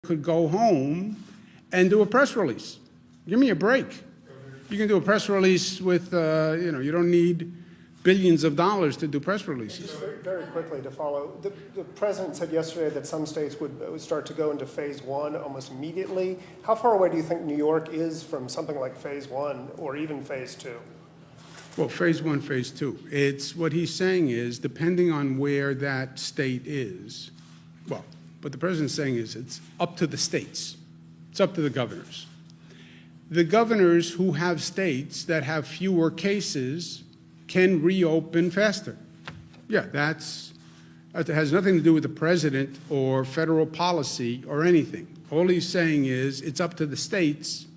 could go home and do a press release. Give me a break. You can do a press release with, you don't need billions of dollars to do press releases. Just very quickly to follow, the president said yesterday that some states would start to go into phase one almost immediately. How far away do you think New York is from something like phase one or even phase two? Well, phase one, phase two. It's what he's saying is, depending on where that state is, well, what the president's saying is it's up to the states. It's up to the governors. The governors who have states that have fewer cases can reopen faster. Yeah, that has nothing to do with the president or federal policy or anything. All he's saying is it's up to the states,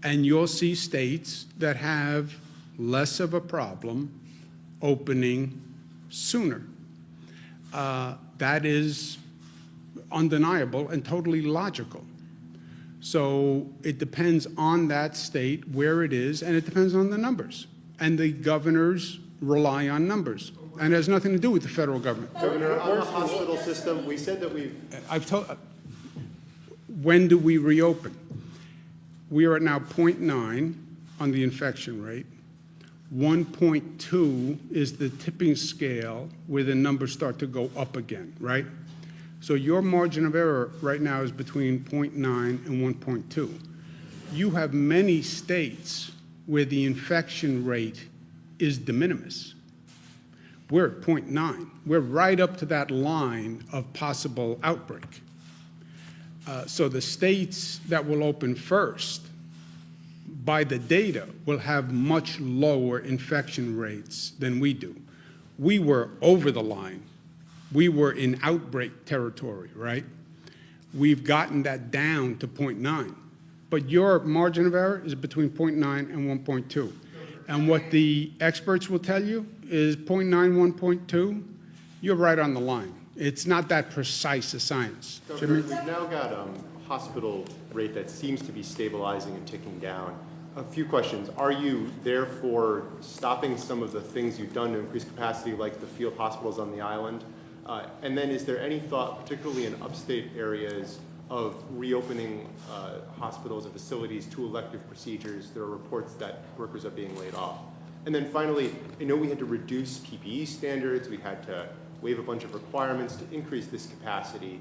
and you'll see states that have less of a problem opening sooner. That is undeniable and totally logical. So it depends on that state, where it is, and it depends on the numbers. And the governors rely on numbers. And it has nothing to do with the federal government. Governor, on the hospital system, we said that when do we reopen? We are at now 0.9 on the infection rate. 1.2 is the tipping scale where the numbers start to go up again, right? So your margin of error right now is between 0.9 and 1.2. You have many states where the infection rate is de minimis. We're at 0.9. We're right up to that line of possible outbreak. So the states that will open first, by the data, will have much lower infection rates than we do. We were over the line. We were in outbreak territory, right? We've gotten that down to 0.9. But your margin of error is between 0.9 and 1.2. And what the experts will tell you is 0.9, 1.2, you're right on the line. It's not that precise a science. Governor, we've now got a hospital rate that seems to be stabilizing and ticking down. A few questions. Are you therefore stopping some of the things you've done to increase capacity, like the field hospitals on the island? And then is there any thought, particularly in upstate areas, of reopening hospitals and facilities to elective procedures? There are reports that workers are being laid off. And then finally, I know we had to reduce PPE standards. We had to waive a bunch of requirements to increase this capacity.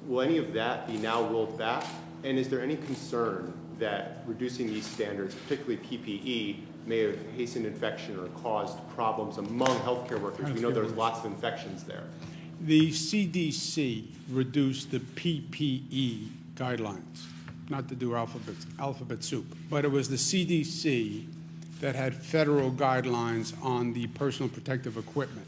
Will any of that be now rolled back? And is there any concern that reducing these standards, particularly PPE, may have hastened infection or caused problems among healthcare workers? We know there's lots of infections there. The CDC reduced the PPE guidelines, not to do alphabet soup, but it was the CDC that had federal guidelines on the personal protective equipment.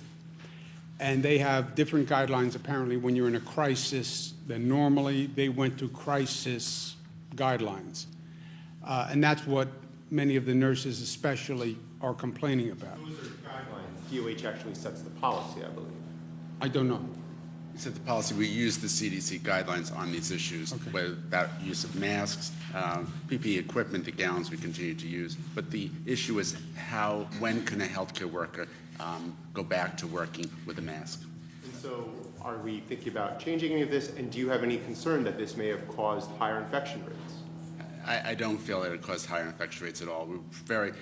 And they have different guidelines apparently when you're in a crisis than normally. They went to crisis guidelines. And that's what many of the nurses especially are complaining about. Those are guidelines. DOH actually sets the policy, I believe. I don't know. We set the policy. We use the CDC guidelines on these issues, okay, without use of masks, PPE equipment, the gowns we continue to use. But the issue is when can a healthcare worker go back to working with a mask? And so are we thinking about changing any of this? And do you have any concern that this may have caused higher infection rates? I don't feel that it caused higher infection rates at all. We're very